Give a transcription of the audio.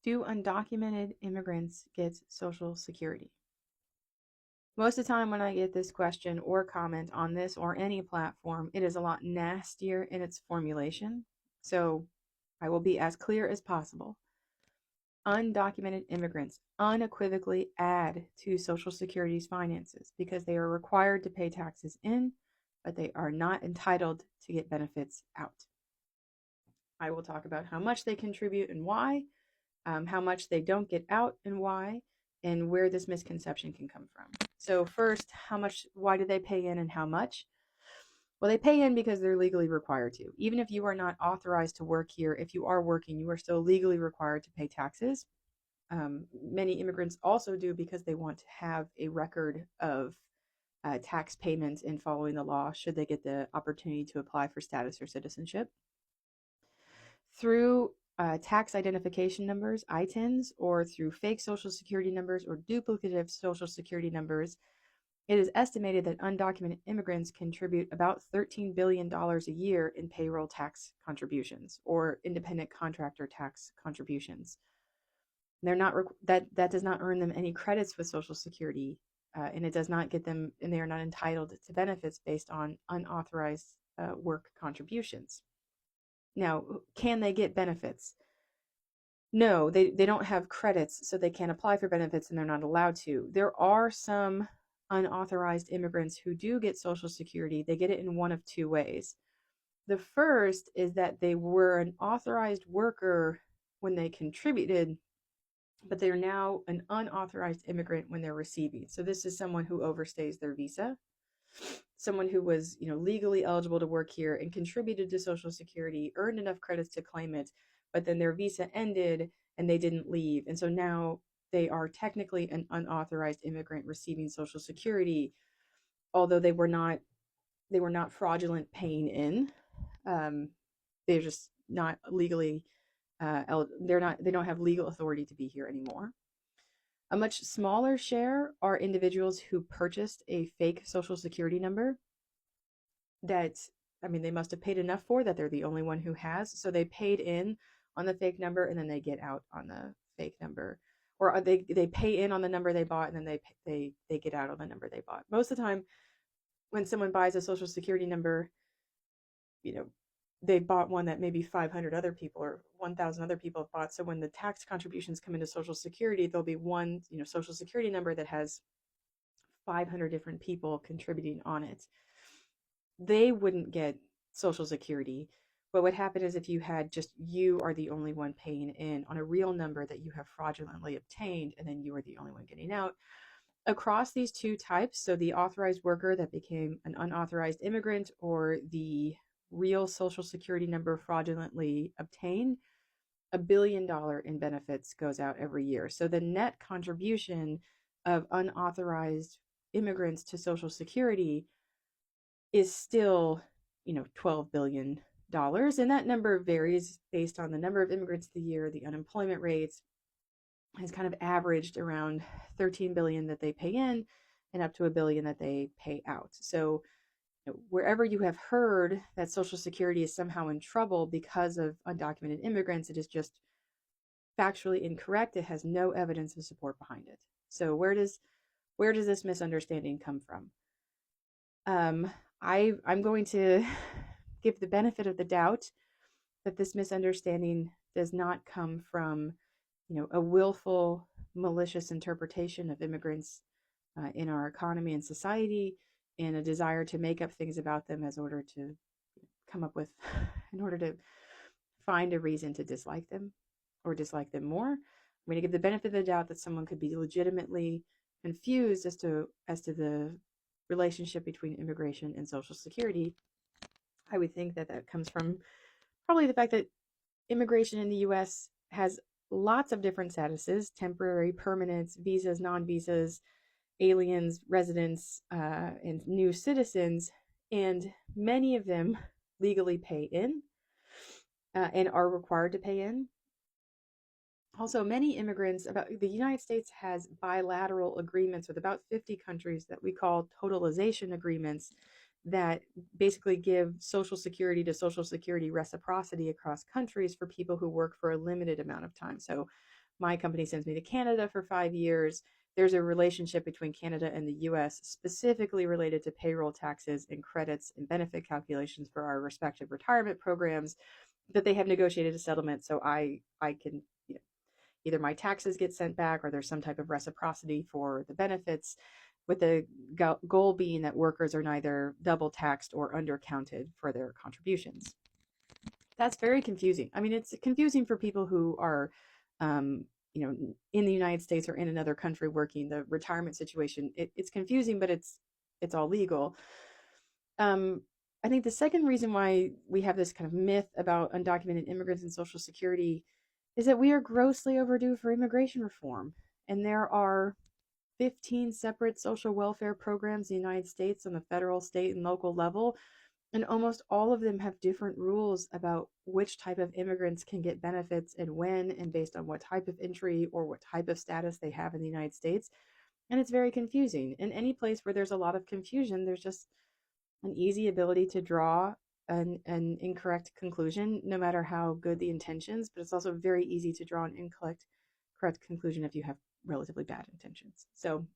Do undocumented immigrants get Social Security? Most of the time, when I get this question or comment on this or any platform, it is a lot nastier in its formulation. So I will be as clear as possible. Undocumented immigrants unequivocally add to Social Security's finances because they are required to pay taxes in, but they are not entitled to get benefits out. I will talk about how much they contribute and why, how much they don't get out and why, and where this misconception can come from. So first, why do they pay in and how much? Well, they pay in because they're legally required to. Even if you are not authorized to work here, if you are working, you are still legally required to pay taxes. Many immigrants also do because they want to have a record of tax payments in following the law should they get the opportunity to apply for status or citizenship. Through tax identification numbers, ITINs, or through fake social security numbers or duplicative social security numbers, it is estimated that undocumented immigrants contribute about $13 billion a year in payroll tax contributions or independent contractor tax contributions. They're not that does not earn them any credits with Social Security, and it does not get them, and they are not entitled to benefits based on unauthorized work contributions. Now, can they get benefits? No, they don't have credits, so they can't apply for benefits and they're not allowed to. There are some unauthorized immigrants who do get Social Security. They get it in one of two ways. The first is that they were an authorized worker when they contributed, but they're now an unauthorized immigrant when they're receiving. So this is someone who overstays their visa, someone who was, legally eligible to work here and contributed to Social Security, earned enough credits to claim it, but then their visa ended and they didn't leave. And so now they are technically an unauthorized immigrant receiving Social Security, although they were not fraudulent paying in. They're just not legally they don't have legal authority to be here anymore. A much smaller share are individuals who purchased a fake Social Security number that, they must have paid enough for that they're the only one who has. So they paid in on the fake number and then they get out on the fake number. Or they pay in on the number they bought and then they get out on the number they bought. Most of the time, when someone buys a Social Security number, they bought one that maybe 500 other people or 1,000 other people have bought. So when the tax contributions come into Social Security, there'll be one, Social Security number that has 500 different people contributing on it. They wouldn't get Social Security. What would happen is if you are the only one paying in on a real number that you have fraudulently obtained, and then you are the only one getting out. Across these two types, so the authorized worker that became an unauthorized immigrant or the real Social Security number fraudulently obtained, $1 billion in benefits goes out every year. So the net contribution of unauthorized immigrants to Social Security is still, $12 billion. And that number varies based on the number of immigrants of the year, the unemployment rates, has kind of averaged around 13 billion that they pay in and up to $1 billion that they pay out. So wherever you have heard that Social Security is somehow in trouble because of undocumented immigrants, it is just factually incorrect. It has no evidence of support behind it. So where does this misunderstanding come from? I'm going to give the benefit of the doubt that this misunderstanding does not come from, a willful, malicious interpretation of immigrants in our economy and society, and a desire to make up things about them in order to find a reason to dislike them or dislike them more. I'm going to give the benefit of the doubt that someone could be legitimately confused as to the relationship between immigration and Social Security. I would think that comes from probably the fact that immigration in the U.S. has lots of different statuses: temporary, permanent, visas, non-visas, aliens, residents, and new citizens, and many of them legally pay in and are required to pay in. Also, many immigrants, the United States has bilateral agreements with about 50 countries that we call totalization agreements that basically give Social Security to Social Security reciprocity across countries for people who work for a limited amount of time. So my company sends me to Canada for 5 years, there's a relationship between Canada and the US specifically related to payroll taxes and credits and benefit calculations for our respective retirement programs that they have negotiated a settlement so I can, you know, either my taxes get sent back or there's some type of reciprocity for the benefits, with the goal being that workers are neither double taxed or undercounted for their contributions. That's very confusing. I mean, it's confusing for people who are, um, in the United States or in another country working. The retirement situation, it's confusing, but it's all legal. Um, I think the second reason why we have this kind of myth about undocumented immigrants and Social Security is that we are grossly overdue for immigration reform. And there are 15 separate social welfare programs in the United States on the federal, state, and local level. And almost all of them have different rules about which type of immigrants can get benefits and when, and based on what type of entry or what type of status they have in the United States. And it's very confusing. In any place where there's a lot of confusion, there's just an easy ability to draw an incorrect conclusion, no matter how good the intentions, but it's also very easy to draw an correct conclusion if you have relatively bad intentions. So